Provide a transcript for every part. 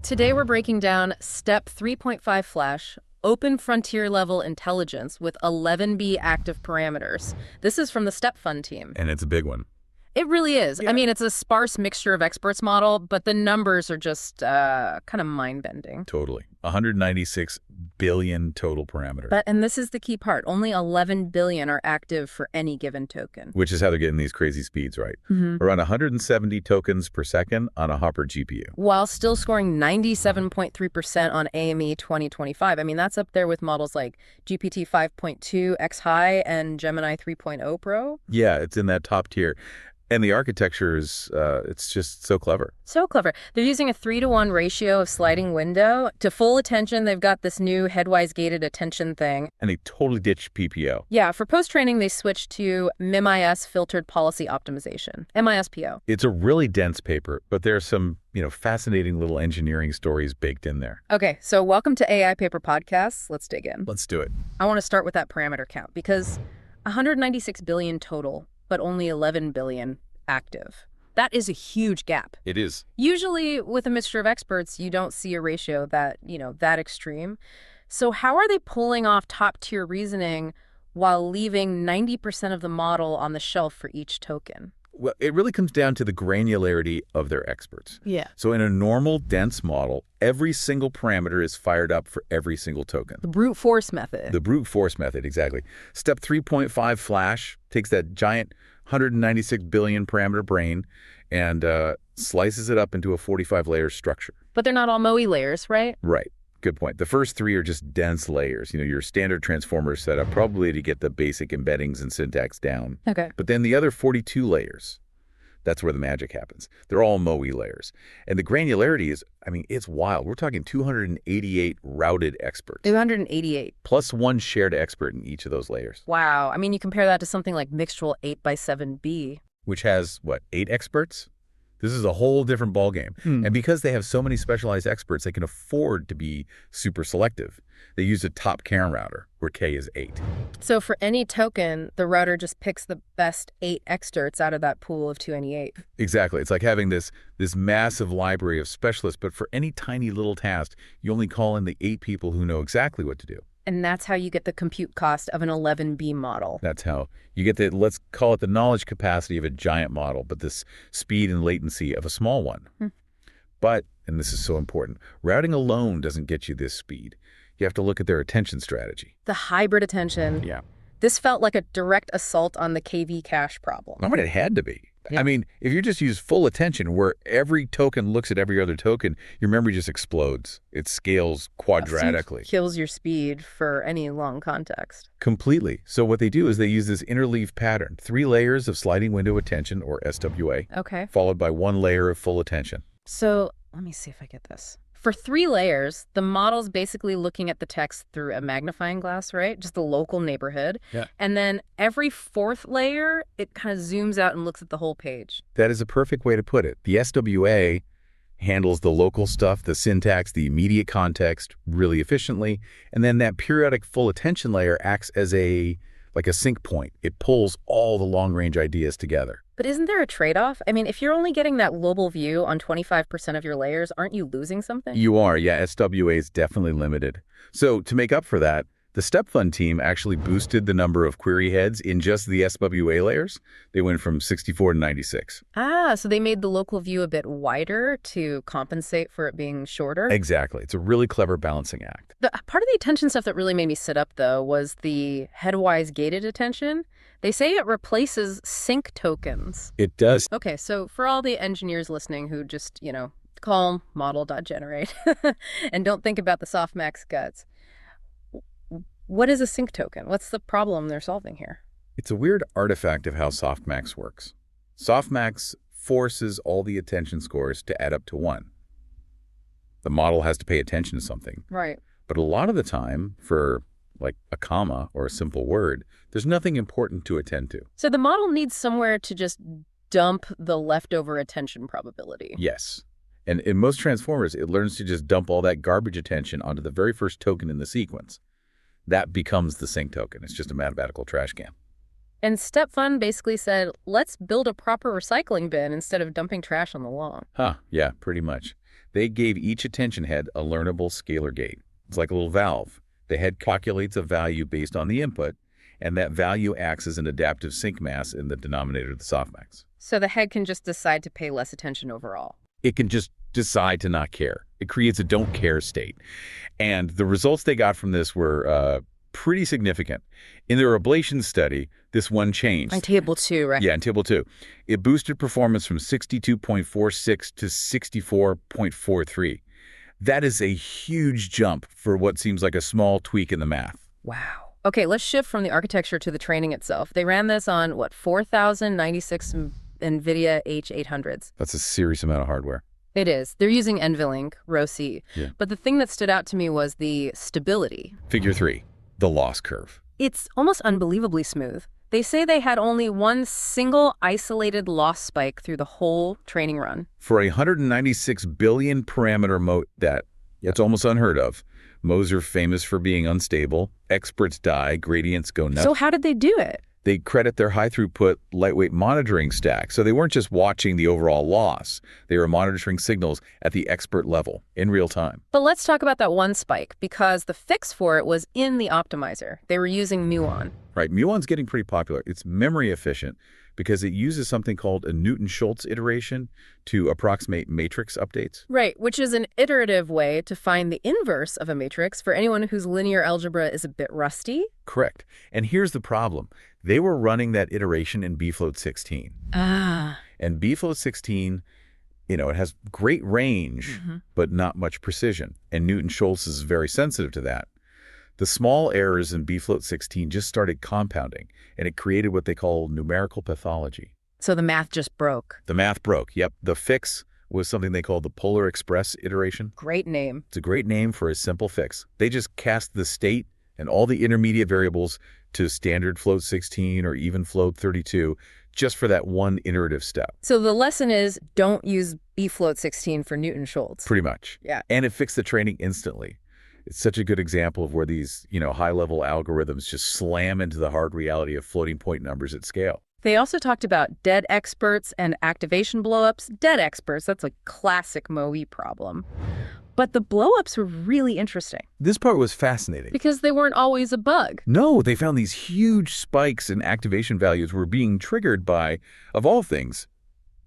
Today we're breaking down Step 3.5 Flash, Open Frontier Level Intelligence with 11B active parameters. This is from the Step Fund team. And it's a big one. It really is. Yeah. I mean, it's a sparse mixture-of-experts model, but the numbers are just kind of mind-bending. Totally. 196 billion total parameters. And this is the key part. Only 11 billion are active for any given token. Which is how they're getting these crazy speeds, right? Mm-hmm. Around 170 tokens per second on a Hopper GPU. While still scoring 97.3% on AME 2025. I mean, that's up there with models like GPT 5.2 xHigh and Gemini 3.0 Pro. Yeah, it's in that top tier. And the architecture is, it's just so clever. So clever. They're using a 3-to-1 ratio of sliding window. To full attention, they've got this new headwise gated attention thing. And they totally ditched PPO. Yeah, for post-training, they switched to MIS filtered policy optimization, MISPO. It's a really dense paper, but there's some, fascinating little engineering stories baked in there. Okay, so welcome to AI Paper Podcasts. Let's dig in. Let's do it. I want to start with that parameter count because 196 billion total, but only 11 billion active. That is a huge gap. It is. Usually with a mixture of experts, you don't see a ratio that, that extreme. So how are they pulling off top tier reasoning while leaving 90% of the model on the shelf for each token? Well, it really comes down to the granularity of their experts. Yeah. So in a normal dense model, every single parameter is fired up for every single token. The brute force method. The brute force method, exactly. Step 3.5 Flash takes that giant 196 billion parameter brain and slices it up into a 45-layer structure. But they're not all MoE layers, right? Right. Good point. The first three are just dense layers. Your standard transformer setup, probably to get the basic embeddings and syntax down. Okay. But then the other 42 layers, that's where the magic happens. They're all MoE layers. And the granularity is, it's wild. We're talking 288 routed experts. 288. Plus one shared expert in each of those layers. Wow. You compare that to something like Mixtral 8x7b. Which has, 8 experts? This is a whole different ballgame. And because they have so many specialized experts, they can afford to be super selective. They use a top Karen router, where K is 8. So for any token, the router just picks the best 8 experts out of that pool of 288. Exactly. It's like having this massive library of specialists, but for any tiny little task, you only call in the 8 people who know exactly what to do. And that's how you get the compute cost of an 11B model. That's how you get the, let's call it the knowledge capacity of a giant model, but this speed and latency of a small one. But, and this is so important, routing alone doesn't get you this speed. You have to look at their attention strategy. The hybrid attention. Yeah. This felt like a direct assault on the KV cache problem. It had to be. Yeah. If you just use full attention where every token looks at every other token, your memory just explodes. It scales quadratically. Kills your speed for any long context. Completely. So what they do is they use this interleaved pattern, 3 layers of sliding window attention, or SWA, Okay. followed by 1 layer of full attention. So let me see if I get this. For 3 layers, the model's basically looking at the text through a magnifying glass, right? Just the local neighborhood. Yeah. And then every 4th layer, it kind of zooms out and looks at the whole page. That is a perfect way to put it. The SWA handles the local stuff, the syntax, the immediate context really efficiently. And then that periodic full attention layer acts as a sync point. It pulls all the long-range ideas together. But isn't there a trade-off? If you're only getting that global view on 25% of your layers, aren't you losing something? You are, yeah. SWA is definitely limited. So to make up for that, the Step Fund team actually boosted the number of query heads in just the SWA layers. They went from 64 to 96. So they made the local view a bit wider to compensate for it being shorter? Exactly. It's a really clever balancing act. The part of the attention stuff that really made me sit up, though, was the headwise gated attention. They say it replaces sync tokens. It does. Okay, so for all the engineers listening who just, call model.generate and don't think about the softmax guts, what is a sync token? What's the problem they're solving here? It's a weird artifact of how softmax works. Softmax forces all the attention scores to add up to 1. The model has to pay attention to something. Right. But a lot of the time, for like a comma or a simple word, there's nothing important to attend to. So the model needs somewhere to just dump the leftover attention probability. Yes. And in most transformers, it learns to just dump all that garbage attention onto the very first token in the sequence. That becomes the sync token. It's just a mathematical trash can. And Step Fund basically said, let's build a proper recycling bin instead of dumping trash on the lawn. Yeah, pretty much. They gave each attention head a learnable scalar gate. It's like a little valve. The head calculates a value based on the input, and that value acts as an adaptive sink mass in the denominator of the softmax. So the head can just decide to pay less attention overall. It can just decide to not care. It creates a don't care state. And the results they got from this were pretty significant. In their ablation study, this one changed. On table 2, right? Yeah, in table 2. It boosted performance from 62.46 to 64.43. That is a huge jump for what seems like a small tweak in the math. Wow. Okay, let's shift from the architecture to the training itself. They ran this on, 4,096 NVIDIA H800s. That's a serious amount of hardware. It is. They're using NVLink, Row C. Yeah. But the thing that stood out to me was the stability. Figure 3, the loss curve. It's almost unbelievably smooth. They say they had only one single isolated loss spike through the whole training run. For a 196 billion parameter MoE, that's almost unheard of. MoEs are famous for being unstable. Experts die, gradients go nuts. So how did they do it? They credit their high-throughput, lightweight monitoring stack. So they weren't just watching the overall loss. They were monitoring signals at the expert level in real time. But let's talk about that one spike, because the fix for it was in the optimizer. They were using muon. Right, muon's getting pretty popular. It's memory efficient because it uses something called a Newton-Schultz iteration to approximate matrix updates. Right, which is an iterative way to find the inverse of a matrix for anyone whose linear algebra is a bit rusty. Correct. And here's the problem. They were running that iteration in bfloat 16. Ah. And bfloat 16, it has great range, but not much precision. And Newton-Schultz is very sensitive to that. The small errors in bfloat 16 just started compounding, and it created what they call numerical pathology. So the math just broke. The math broke, yep. The fix was something they called the Polar Express iteration. Great name. It's a great name for a simple fix. They just cast the state and all the intermediate variables to standard float 16 or even float 32 just for that one iterative step. So the lesson is don't use bfloat 16 for Newton-Schultz. Pretty much. Yeah. And it fixed the training instantly. It's such a good example of where these, high-level algorithms just slam into the hard reality of floating point numbers at scale. They also talked about dead experts and activation blowups. Dead experts, that's a classic MoE problem. But the blowups were really interesting. This part was fascinating. Because they weren't always a bug. No, they found these huge spikes in activation values were being triggered by, of all things,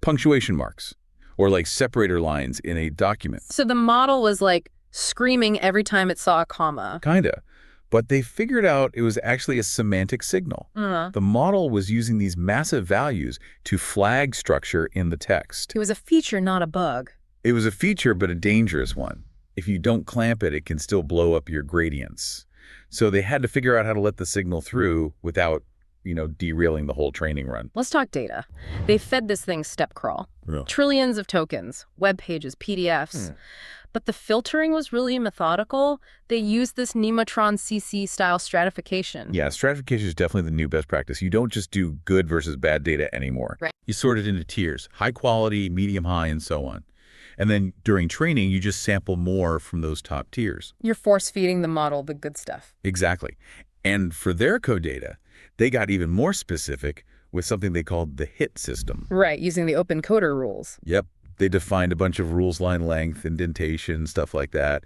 punctuation marks or like separator lines in a document. So the model was like screaming every time it saw a comma. Kinda. But they figured out it was actually a semantic signal. The model was using these massive values to flag structure in the text. It was a feature, not a bug. It was a feature, but a dangerous one. If you don't clamp it, it can still blow up your gradients. So they had to figure out how to let the signal through without, derailing the whole training run. Let's talk data. They fed this thing step crawl. Real. Trillions of tokens, web pages, PDFs. But the filtering was really methodical. They used this Nematron CC style stratification. Yeah, stratification is definitely the new best practice. You don't just do good versus bad data anymore. Right. You sort it into tiers, high quality, medium high, and so on. And then during training, you just sample more from those top tiers. You're force-feeding the model the good stuff. Exactly. And for their code data, they got even more specific with something they called the HIT system. Right, using the open coder rules. Yep. They defined a bunch of rules, line length, indentation, stuff like that.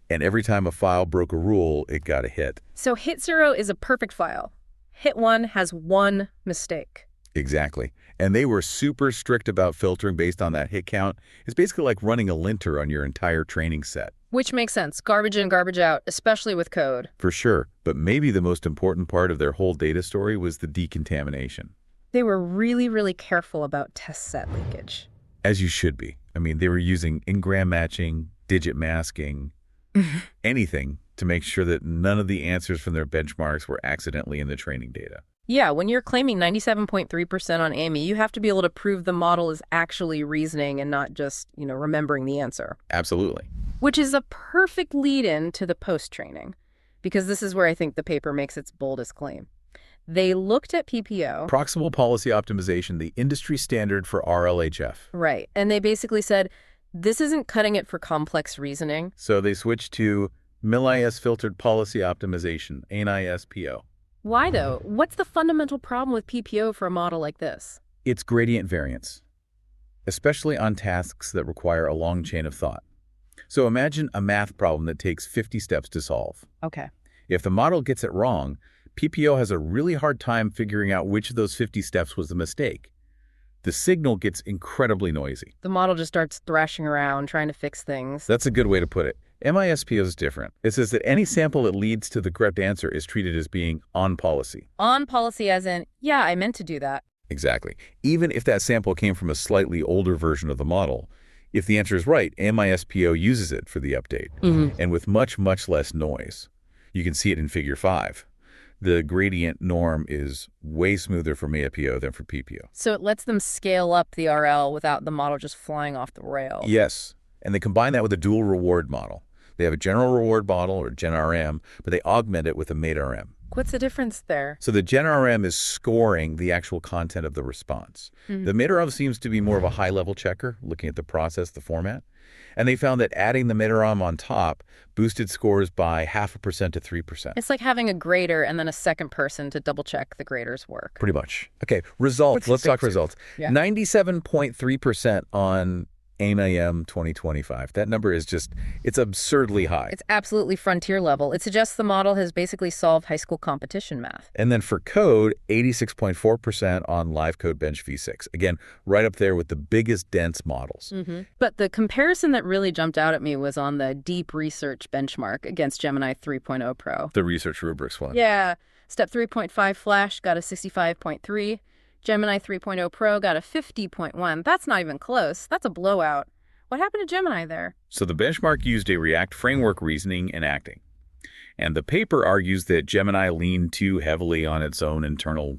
And every time a file broke a rule, it got a hit. So hit 0 is a perfect file. Hit 1 has one mistake. Exactly. And they were super strict about filtering based on that hit count. It's basically like running a linter on your entire training set. Which makes sense. Garbage in, garbage out, especially with code. For sure. But maybe the most important part of their whole data story was the decontamination. They were really, really careful about test set leakage. As you should be. I mean, they were using in-gram matching, digit masking, anything to make sure that none of the answers from their benchmarks were accidentally in the training data. Yeah, when you're claiming 97.3% on AMI, you have to be able to prove the model is actually reasoning and not just, remembering the answer. Absolutely. Which is a perfect lead-in to the post-training, because this is where I think the paper makes its boldest claim. They looked at PPO. Proximal policy optimization, the industry standard for RLHF. Right. And they basically said, this isn't cutting it for complex reasoning. So they switched to MIL-IS filtered policy optimization, ANISPO. Why, though? What's the fundamental problem with PPO for a model like this? It's gradient variance, especially on tasks that require a long chain of thought. So imagine a math problem that takes 50 steps to solve. Okay. If the model gets it wrong, PPO has a really hard time figuring out which of those 50 steps was a mistake. The signal gets incredibly noisy. The model just starts thrashing around, trying to fix things. That's a good way to put it. MISPO is different. It says that any sample that leads to the correct answer is treated as being on policy. On policy as in, yeah, I meant to do that. Exactly. Even if that sample came from a slightly older version of the model, if the answer is right, MISPO uses it for the update, and with much, much less noise. You can see it in Figure 5. The gradient norm is way smoother for MISPO than for PPO. So it lets them scale up the RL without the model just flying off the rail. Yes, and they combine that with a dual reward model. They have a general reward model, or GenRM, but they augment it with a MateRM. What's the difference there? So the GenRM is scoring the actual content of the response. The MateRM seems to be more of a high-level checker, looking at the process, the format. And they found that adding the MateRM on top boosted scores by 0.5% to 3%. It's like having a grader and then a second person to double-check the grader's work. Pretty much. Okay, results. Let's talk results. Yeah. 97.3% on AIM 2025. That number is it's absurdly high. It's absolutely frontier level. It suggests the model has basically solved high school competition math. And then for code, 86.4% on Live Code Bench v6. Again, right up there with the biggest dense models. But the comparison that really jumped out at me was on the deep research benchmark against Gemini 3.0 Pro. The research rubrics one. Yeah. Step 3.5 Flash got a 65.3. Gemini 3.0 Pro got a 50.1. That's not even close. That's a blowout. What happened to Gemini there? So the benchmark used a React framework reasoning and acting. And the paper argues that Gemini leaned too heavily on its own internal,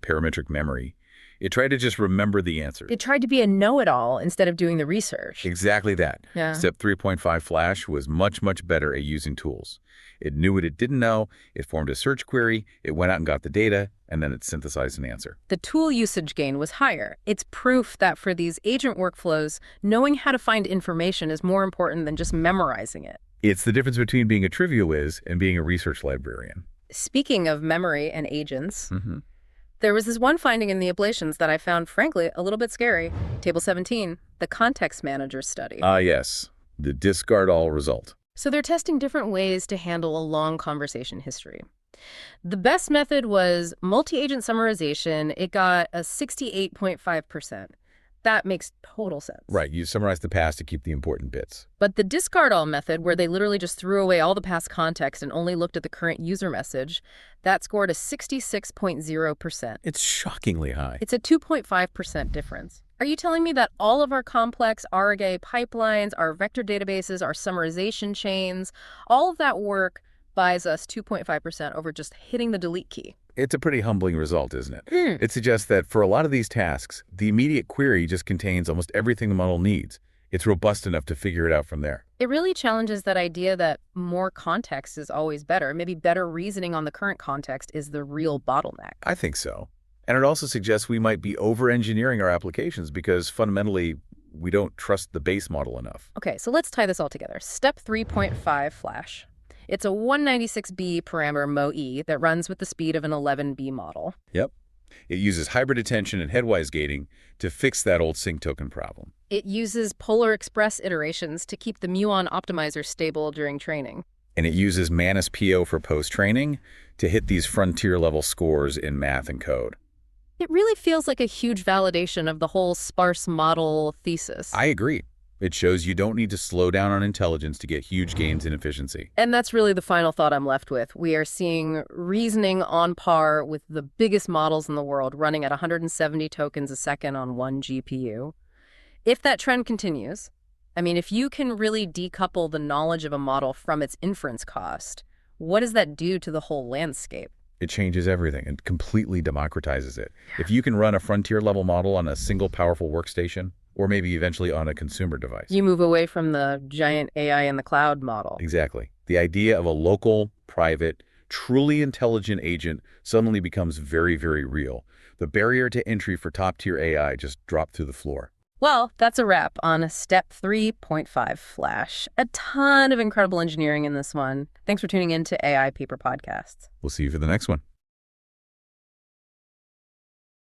parametric memory. It tried to just remember the answers. It tried to be a know-it-all instead of doing the research. Exactly that. Yeah. Step 3.5 Flash was much, much better at using tools. It knew what it didn't know, it formed a search query, it went out and got the data, and then it synthesized an answer. The tool usage gain was higher. It's proof that for these agent workflows, knowing how to find information is more important than just memorizing it. It's the difference between being a trivia whiz and being a research librarian. Speaking of memory and agents, there was this one finding in the ablations that I found, frankly, a little bit scary. Table 17, the context manager study. Yes, the discard all result. So they're testing different ways to handle a long conversation history. The best method was multi-agent summarization. It got a 68.5%. That makes total sense. Right, you summarize the past to keep the important bits. But the discard all method, where they literally just threw away all the past context and only looked at the current user message, that scored a 66.0%. It's shockingly high. It's a 2.5% difference. Are you telling me that all of our complex RAG pipelines, our vector databases, our summarization chains, all of that work buys us 2.5% over just hitting the delete key? It's a pretty humbling result, isn't it? It suggests that for a lot of these tasks, the immediate query just contains almost everything the model needs. It's robust enough to figure it out from there. It really challenges that idea that more context is always better. Maybe better reasoning on the current context is the real bottleneck. I think so. And it also suggests we might be over-engineering our applications because fundamentally we don't trust the base model enough. Okay, so let's tie this all together. Step 3.5 Flash. It's a 196B parameter MoE that runs with the speed of an 11B model. Yep. It uses hybrid attention and headwise gating to fix that old sync token problem. It uses polar express iterations to keep the muon optimizer stable during training. And it uses MANISPO for post-training to hit these frontier-level scores in math and code. It really feels like a huge validation of the whole sparse model thesis. I agree. It shows you don't need to slow down on intelligence to get huge gains in efficiency. And that's really the final thought I'm left with. We are seeing reasoning on par with the biggest models in the world running at 170 tokens a second on one GPU. If that trend continues, if you can really decouple the knowledge of a model from its inference cost, what does that do to the whole landscape? It changes everything and completely democratizes it. If you can run a frontier-level model on a single powerful workstation, or maybe eventually on a consumer device. You move away from the giant AI in the cloud model. Exactly. The idea of a local, private, truly intelligent agent suddenly becomes very, very real. The barrier to entry for top-tier AI just dropped through the floor. Well, that's a wrap on Step 3.5 Flash. A ton of incredible engineering in this one. Thanks for tuning in to AI Paper Podcasts. We'll see you for the next one.